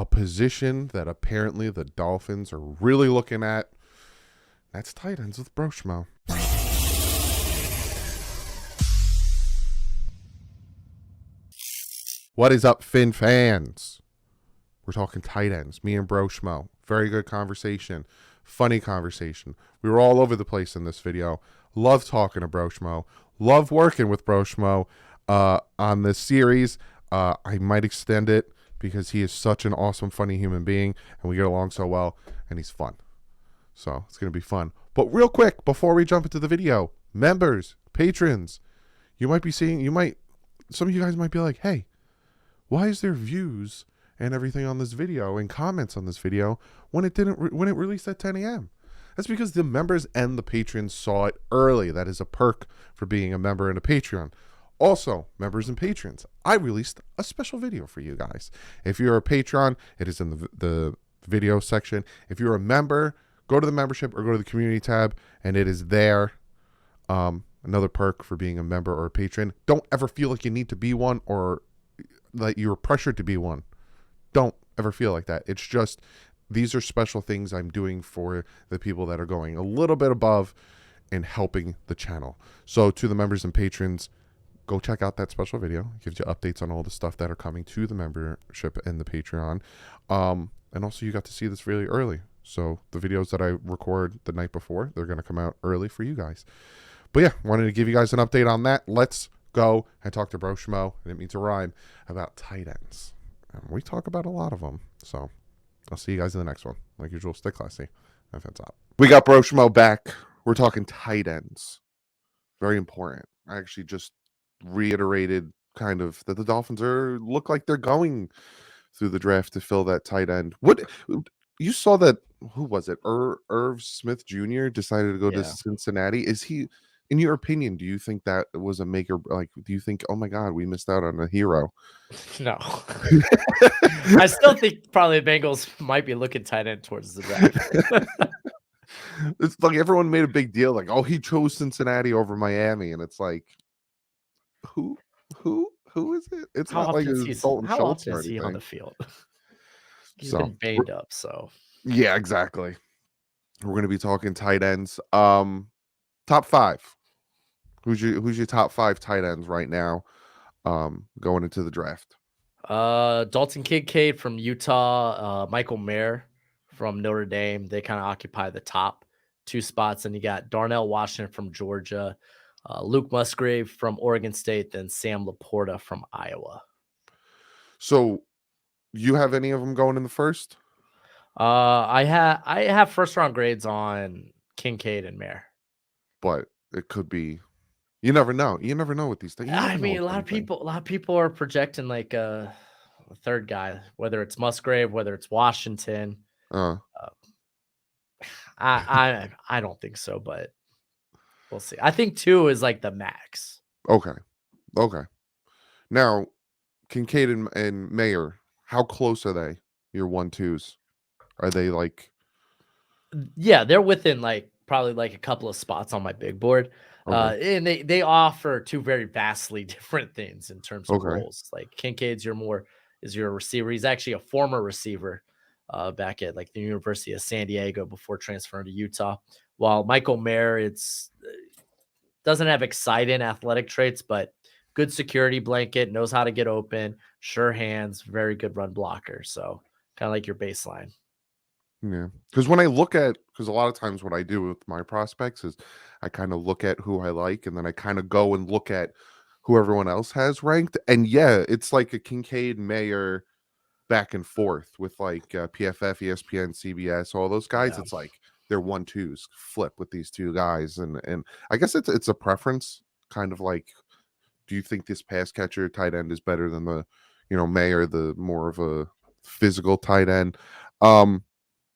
a position that apparently the Dolphins are really looking at. That's tight ends with Broshmo. What is up, Finn fans? We're talking tight ends, me and Broshmo. Very good conversation. Funny conversation. We were all over the place in this video. Love talking to Broshmo. Love working with Broshmo on this series. I might extend it because he is such an awesome, funny human being, and we get along so well, and he's fun. So it's going to be fun. But real quick, before we jump into the video, members, patrons, you might be seeing, some of you guys might be like, hey, why is there views and everything on this video and comments on this video when it released at 10 a.m.? That's because the members and the patrons saw it early. That is a perk for being a member and a Patreon. Also, members and patrons, I released a special video for you guys. If you're a patron, it is in the video section. If you're a member, go to the membership or go to the community tab, and it is there. Another perk for being a member or a patron. Don't ever feel like you need to be one or that you're pressured to be one. Don't ever feel like that. It's just, these are special things I'm doing for the people that are going a little bit above and helping the channel. So to the members and patrons, go check out that special video. It gives you updates on all the stuff that are coming to the membership and the Patreon. And also you got to see this really early. So the videos that I record the night before, they're going to come out early for you guys. But yeah, wanted to give you guys an update on that. Let's go and talk to Broshmo, I didn't mean to rhyme, about tight ends. And we talk about a lot of them. So I'll see you guys in the next one. Like usual, stay classy. Have fun top. We got Broshmo back. We're talking tight ends. Very important. I actually just reiterated kind of that the Dolphins look like they're going through the draft to fill that tight end. What you saw that, who was it? Irv Smith Jr. decided to go to Cincinnati. Is he, in your opinion, do you think that was a maker? Like, do you think, oh my God, we missed out on a hero? No. I still think probably the Bengals might be looking tight end towards the draft. It's like everyone made a big deal, like, oh, he chose Cincinnati over Miami, and it's like, who is it? It's how not like Dalton Schultz is he on the field? He's been banged up, so yeah, exactly. We're going to be talking tight ends. Top five. Who's your top five tight ends right now? Going into the draft. Dalton Kincaid from Utah, Michael Mayer from Notre Dame. They kind of occupy the top two spots, and you got Darnell Washington from Georgia, Luke Musgrave from Oregon State, then Sam Laporta from Iowa. So, you have any of them going in the first? I have first round grades on Kincaid and Mayer, but it could be. You never know. You never know with these things. I mean, a lot of people are projecting like a third guy, whether it's Musgrave, whether it's Washington. I don't think so, but we'll see. I think 2 is like the max. Okay. Now, Kincaid and Mayer, how close are they? Your 1-2s? Are they like? Yeah, they're within like probably like a couple of spots on my big board. Okay. And they offer 2 very vastly different things in terms of roles. Like Kincaid's is your receiver. He's actually a former receiver back at like the University of San Diego before transferring to Utah. While Michael Mayer, doesn't have exciting athletic traits, but good security blanket, knows how to get open, sure hands, very good run blocker. So kind of like your baseline. Yeah, because when I look at, because a lot of times what I do with my prospects is I kind of look at who I like, and then I kind of go and look at who everyone else has ranked. And yeah, it's like a Kincaid, Mayer back and forth with like PFF, ESPN, CBS, all those guys. Yeah. It's like they're 1-2s flip with these 2 guys. And I guess it's a preference, kind of like, do you think this pass catcher tight end is better than the, Mayer, the more of a physical tight end?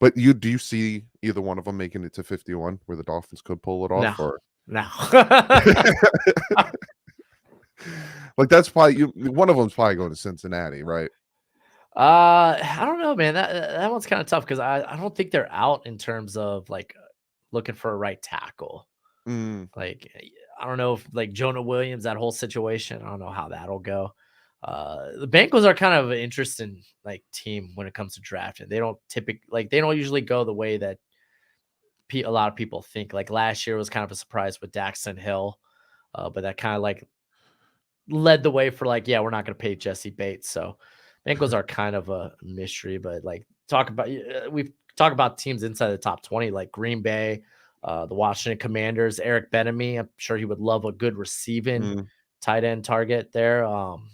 But do you see either one of them making it to 51 where the Dolphins could pull it off? No. Like that's probably one of them's probably going to Cincinnati, right? I don't know, man. That one's kind of tough because I don't think they're out in terms of like looking for a right tackle. Like I don't know if like Jonah Williams, that whole situation, I don't know how that'll go. The Bengals are kind of an interesting like team when it comes to drafting. They don't usually go the way that a lot of people think. Like last year was kind of a surprise with Daxton Hill, but that kind of like led the way for like, yeah, we're not going to pay Jesse Bates. So Bengals are kind of a mystery, but like we've talked about teams inside the top 20, like Green Bay, the Washington Commanders, Eric Bieniemy. I'm sure he would love a good receiving tight end target there.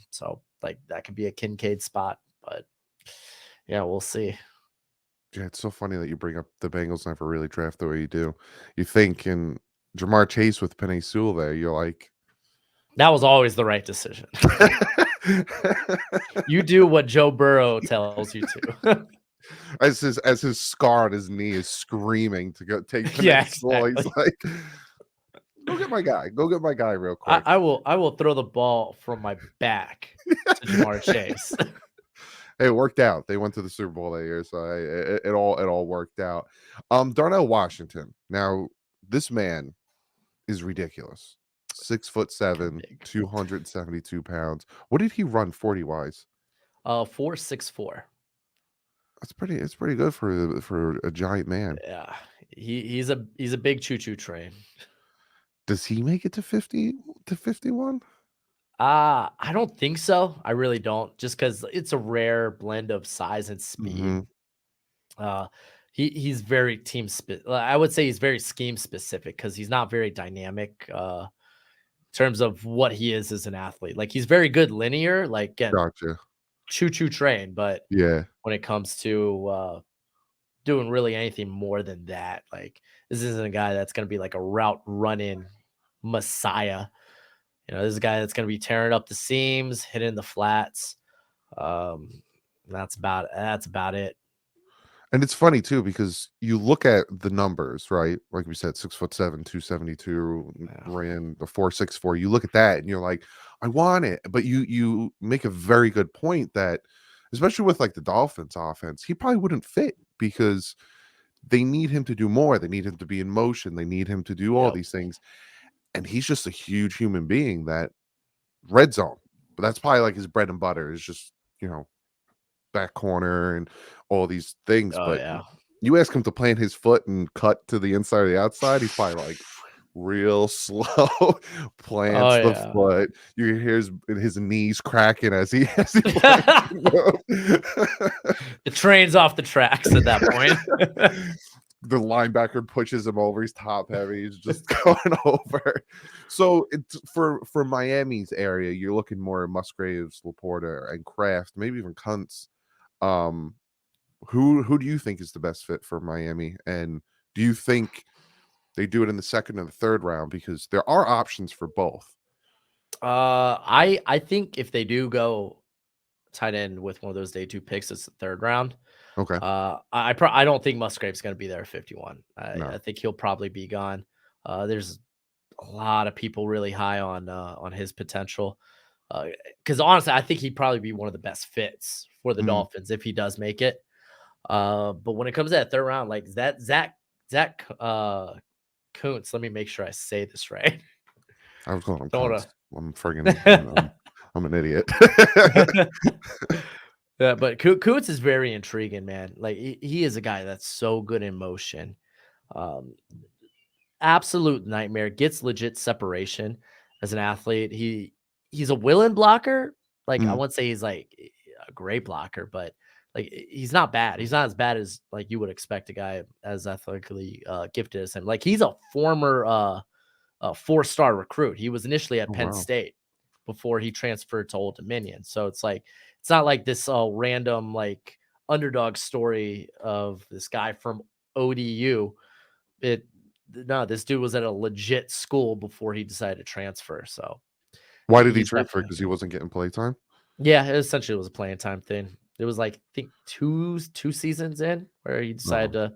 So like that could be a Kincaid spot, but yeah, we'll see. Yeah, it's so funny that you bring up the Bengals never really draft the way you do. You think in Jamar Chase with Penei Sewell there, you're like, that was always the right decision. You do what Joe Burrow tells you to. as his scar on his knee is screaming to go take Penei Yeah, Sewell. He's like, go get my guy. Go get my guy real quick. I will throw the ball from my back to Jamar Chase. It worked out. They went to the Super Bowl that year, so it all worked out. Darnell Washington. Now, this man is ridiculous. 6'7", 272 pounds. What did he run 40-wise? 4.64. It's pretty good for a giant man. Yeah, he's a big choo-choo train. Does he make it to 50 to 51? I don't think so. I really don't, just because it's a rare blend of size and speed. He's very I would say he's very scheme specific because he's not very dynamic in terms of what he is as an athlete. Like he's very good linear, like again, Gotcha. Choo-choo train, but Yeah, when it comes to doing really anything more than that, like this isn't a guy that's going to be like a route running messiah. This is a guy that's going to be tearing up the seams, hitting the flats. That's about it. and it's funny too because you look at the numbers, right? Like we said, 6'7", 272, ran the 4.64. You look at that and you're like, I want it. But you make a very good point that, especially with like the Dolphins offense, he probably wouldn't fit because they need him to do more. They need him to be in motion. They need him to do all these things. And he's just a huge human being that red zone. But that's probably like his bread and butter is just, back corner and all these things. Oh, but yeah. You ask him to plant his foot and cut to the inside or the outside, he's probably like real slow, plants the foot. You hear his knees cracking as he the train's off the tracks at that point. The linebacker pushes him over. He's top heavy. He's just going over. So it's for Miami's area, you're looking more at Musgraves, Laporta, and Kraft, maybe even Kuntz. Who do you think is the best fit for Miami? And do you think they do it in the second and the third round? Because there are options for both. I think if they do go tight end with one of those day 2 picks, it's the third round. Okay. I don't think Musgrave's going to be there at 51. No. I think he'll probably be gone. There's a lot of people really high on his potential. Because honestly, I think he'd probably be one of the best fits for the Dolphins if he does make it. But when it comes to that third round, like that Zach Coots, let me make sure I say this right. I was calling him Coots. I'm friggin' I'm an idiot. Yeah, but Coots is very intriguing, man. Like he is a guy that's so good in motion. Absolute nightmare. Gets legit separation as an athlete. He's a willing blocker. Like I wouldn't say he's like a great blocker, but like he's not bad. He's not as bad as like you would expect a guy as athletically gifted as him. Like he's a former 4-star recruit. He was initially at Penn State before he transferred to Old Dominion. So it's like it's not like this random like underdog story of this guy from ODU. This dude was at a legit school before he decided to transfer. So why did he transfer? Because he wasn't getting play time? Yeah, it essentially was a playing time thing. It was like I think two seasons in where he decided to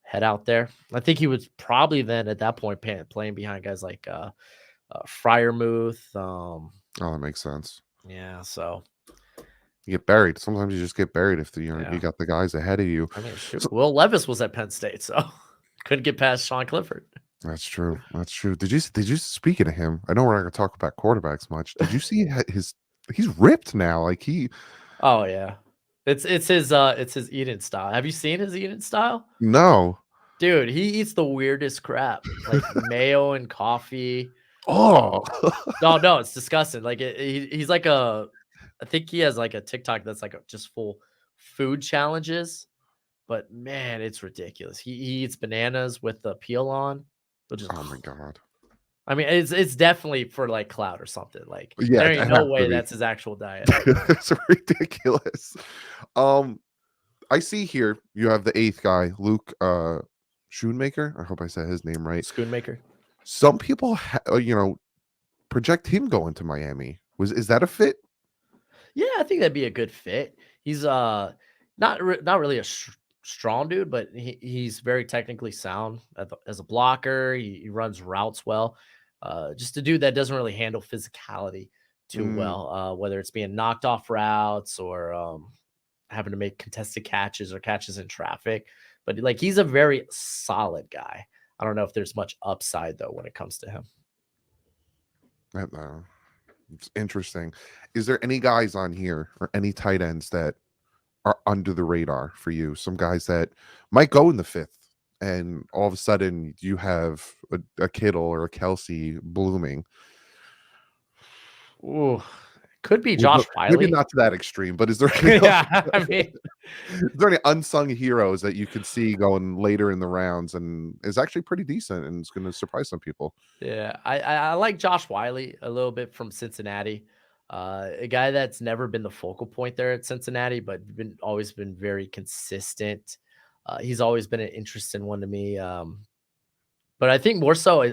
head out there. I think he was probably then at that point playing behind guys like Freiermuth. That makes sense. Yeah, so you get buried. Sometimes you just get buried if you got the guys ahead of you. I mean, Will Levis was at Penn State, so couldn't get past Sean Clifford. That's true. Did you speaking of him? I know we're not going to talk about quarterbacks much. Did you see his he's ripped now. Like Oh yeah. It's his eating style. Have you seen his eating style? no. Dude, he eats the weirdest crap, like mayo and coffee. Oh, No, it's disgusting. Like he's like I think he has like a TikTok that's like just full food challenges. But man, it's ridiculous. He eats bananas with the peel on, which is oh my god. I mean, it's definitely for like clout or something. Like Yeah, there it ain't no has to way be. that's his actual diet. It's ridiculous. Um, I see here you have the eighth guy, Luke Schoonmaker. I hope I said his name right. Schoonmaker. Some people, project him going to Miami. Is that a fit? Yeah, I think that'd be a good fit. He's not really a strong dude, but he's very technically sound as a blocker. He runs routes well. Just a dude that doesn't really handle physicality too Mm, well, whether it's being knocked off routes or having to make contested catches or catches in traffic. But like he's a very solid guy. I don't know if there's much upside though when it comes to him. that, it's interesting. Is there any guys on here or any tight ends that are under the radar for you? Some guys that might go in the fifth, and all of a sudden you have a Kittle or a Kelsey blooming. Ooh, could be Well, Josh maybe Wiley. not to that extreme, but is there any Yeah, I mean, is there any unsung heroes that you could see going later in the rounds and is actually pretty decent and it's going to surprise some people? yeah, I like Josh Wiley a little bit from Cincinnati. A guy that's never been the focal point there at Cincinnati, but always been very consistent. He's always been an interesting one to me. But I think more so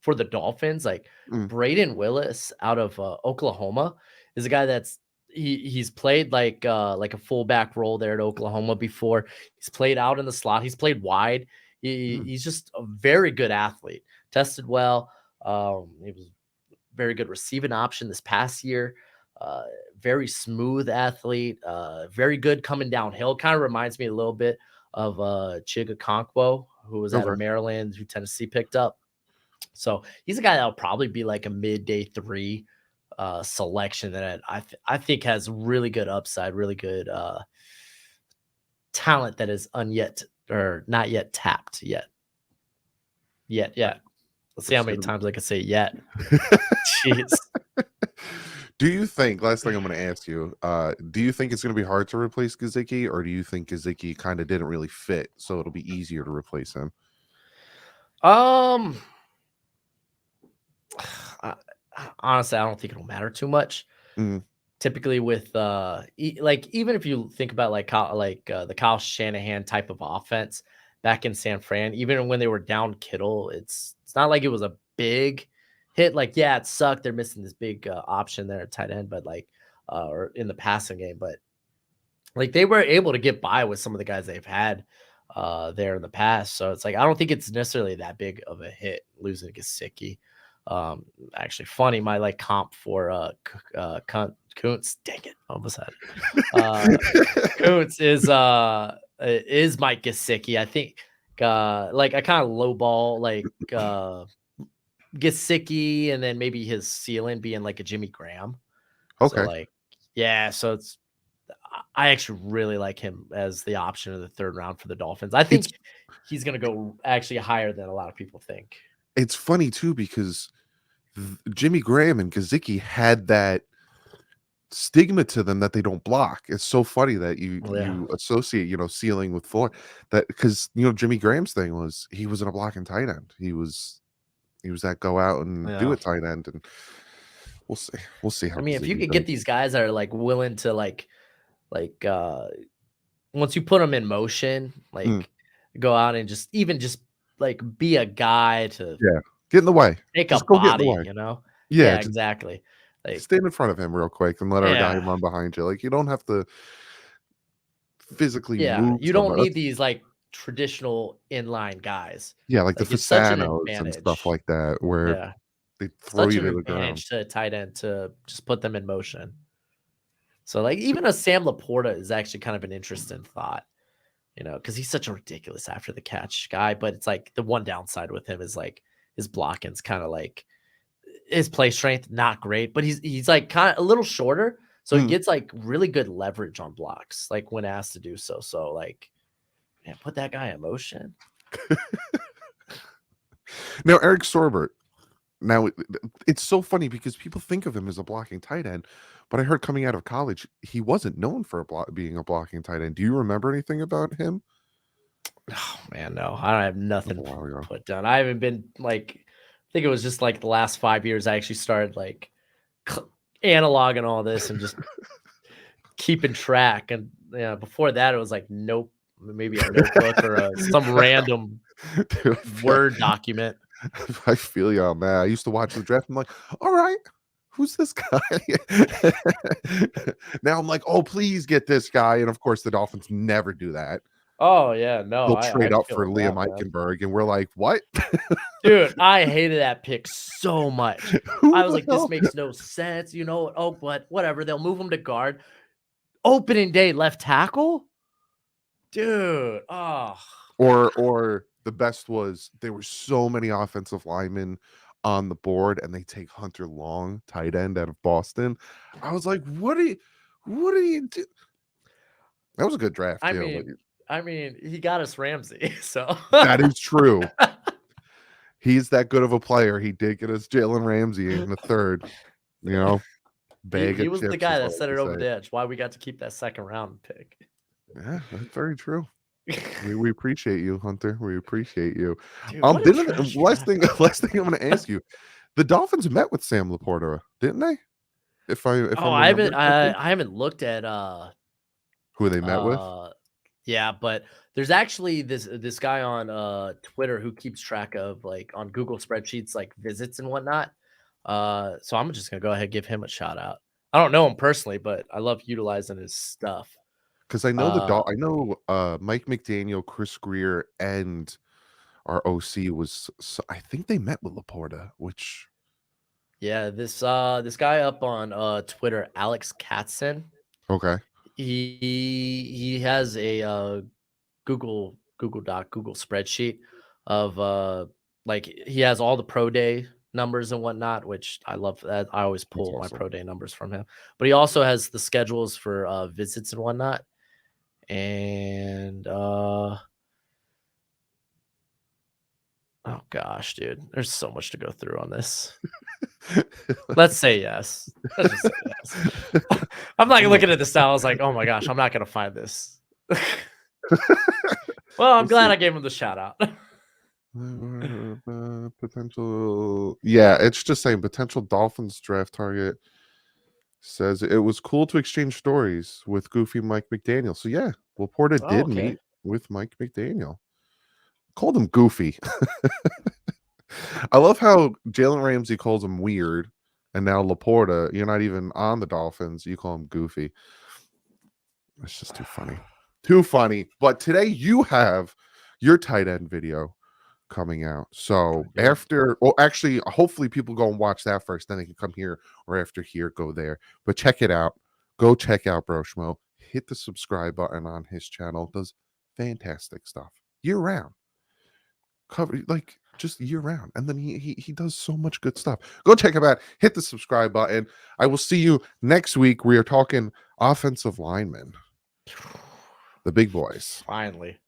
for the Dolphins, like Mm, Braden Willis out of Oklahoma is a guy that's he's played like a fullback role there at Oklahoma before. He's played out in the slot. He's played wide. mm, He's just a very good athlete. Tested well. He was very good receiving option this past year. Uh, very smooth athlete. Very good coming downhill. Kind of reminds me a little bit of Chiga Konkwo, who was out of okay. Maryland, who Tennessee picked up. So he's a guy that'll probably be like a midday 3 selection that I think has really good upside, really good talent that is unyet or not yet tapped yet. Yet. Let's see how It's many gonna times I can say yet. Jeez. Do you think, last thing I'm going to ask you, do you think it's going to be hard to replace Gazicki, or do you think Gazicki kind of didn't really fit, so it'll be easier to replace him? Um, I, honestly, I don't think it'll matter too much. Mm, Typically, with like even if you think about like the Kyle Shanahan type of offense back in San Fran, even when they were down Kittle, it's not like it was a big hit. Like, yeah, it sucked. They're missing this big option there at tight end, but like or in the passing game, but like they were able to get by with some of the guys they've had there in the past. So it's like I don't think it's necessarily that big of a hit losing to Gesicki. Actually funny, my like comp for Coots, dang it, almost had it. Coots is Mike Gesicki. I think like I kind of lowball like Gesicki and then maybe his ceiling being like a Jimmy Graham. So okay. like yeah, so I actually really like him as the option in the 3rd round for the Dolphins. I It's think he's going to go actually higher than a lot of people think. it's funny too because Jimmy Graham and Gazicki had that stigma to them that they don't block. It's so funny that you Yeah. you associate, ceiling with floor. That because Jimmy Graham's thing was he wasn't a blocking tight end. He was that go out and do Yeah. it tight end, and we'll see. We'll see how I mean, if you Gazicki could does. get these guys that are like willing to like once you put them in motion, Mm, like go out and just like be a guy to yeah, get in the way. take a Just go get in the body, way. you know? Yeah, Yeah, just exactly. Like stand in front of him real quick and let our guy yeah. run behind you. Like you don't have to physically Yeah, move you don't somebody. need these like traditional inline guys. Yeah, like the Like it's such an Fasanos and stuff advantage. like that, where Yeah. they throw Such you an to the ground. advantage to a tight end to just put them in motion. So, like, even a Sam Laporta is actually kind of an interesting thought, because he's such a ridiculous after the catch guy. But it's like the one downside with him is like his blocking's kind of like his play strength not great, but he's like kind of a little shorter, so he gets like really good leverage on blocks, like when asked to do so. So like, man, put that guy in motion. Now Eric Sorbert. Now it's so funny because people think of him as a blocking tight end, but I heard coming out of college he wasn't known for being a blocking tight end. Do you remember anything about him? Oh man, no, I don't have nothing put down. I haven't been like, I think it was just like the last 5 years I actually started like analoging all this and just keeping track. And yeah, before that it was like maybe a notebook or some random Word document. I feel you on that. I used to watch the draft. I'm like, all right, who's this guy? Now I'm like, oh, please get this guy. And of course, the Dolphins never do that. Oh yeah, no, They'll trade up for Liam Eichenberg, and we're like, what? Dude, I hated that pick so much. I was like, this makes no sense, you know. Oh, but whatever. They'll move him to guard. Opening day left tackle, dude. Oh, or the best was there were so many offensive linemen on the board, and they take Hunter Long, tight end out of Boston. I was like, what are you do? That was a good draft. I mean, he got us Ramsey, so that is true. He's that good of a player. He did get us Jalen Ramsey in the third. You know, he was the guy that set it over the edge. Why we got to keep that second round pick? Yeah, that's very true. We appreciate you, Hunter. We appreciate you. Dude, last thing I'm going to ask you: the Dolphins met with Sam Laporta, didn't they? I haven't looked at who they met with. Yeah, but there's actually this guy on Twitter who keeps track of like on Google spreadsheets like visits and whatnot. So I'm just gonna go ahead and give him a shout out. I don't know him personally, but I love utilizing his stuff. Because I know Mike McDaniel, Chris Greer, and our OC I think they met with Laporta, which this guy up on Twitter, Alex Katzen. Okay. He has a Google spreadsheet of like he has all the pro day numbers and whatnot, which I love that. I always pull my pro day numbers from him. But he also has the schedules for visits and whatnot. And oh gosh, dude, there's so much to go through on this. Let's say yes. Let's just say yes. I'm like looking at this now. I was like, oh my gosh, I'm not gonna find this. Well, I'm glad I gave him the shout out. Potential. Yeah, it's just saying potential Dolphins draft target. Says it was cool to exchange stories with goofy Mike McDaniel. So yeah, Laporta did meet with Mike McDaniel. Called him goofy. I love how Jalen Ramsey calls him weird, and now Laporta, you're not even on the Dolphins, you call him goofy. It's just too funny. Too funny. But today you have your tight end video coming out. So hopefully people go and watch that first, then they can come here, or after here, go there. But check it out. Go check out Broshmo. Hit the subscribe button on his channel. Does fantastic stuff year round. Cover just year round, and then he does so much good stuff. Go check him out. Hit the subscribe button. I will see you next week. We are talking offensive linemen, the big boys. Finally,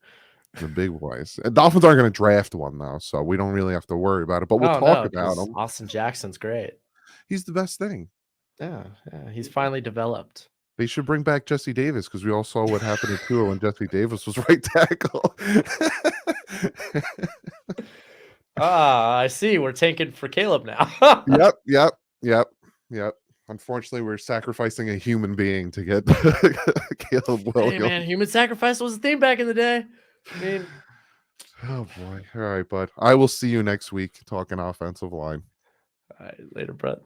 the big boys. And Dolphins aren't going to draft one though, so we don't really have to worry about it. But we'll talk about him. Austin Jackson's great. He's the best thing. Yeah, he's finally developed. They should bring back Jesse Davis because we all saw what happened to Tua when Jesse Davis was right tackle. I see. We're tanking for Caleb now. Yep. Unfortunately, we're sacrificing a human being to get Caleb Williams. Hey, man, human sacrifice was a thing back in the day. I mean, oh boy. All right, bud. I will see you next week talking offensive line. All right, later, Brett.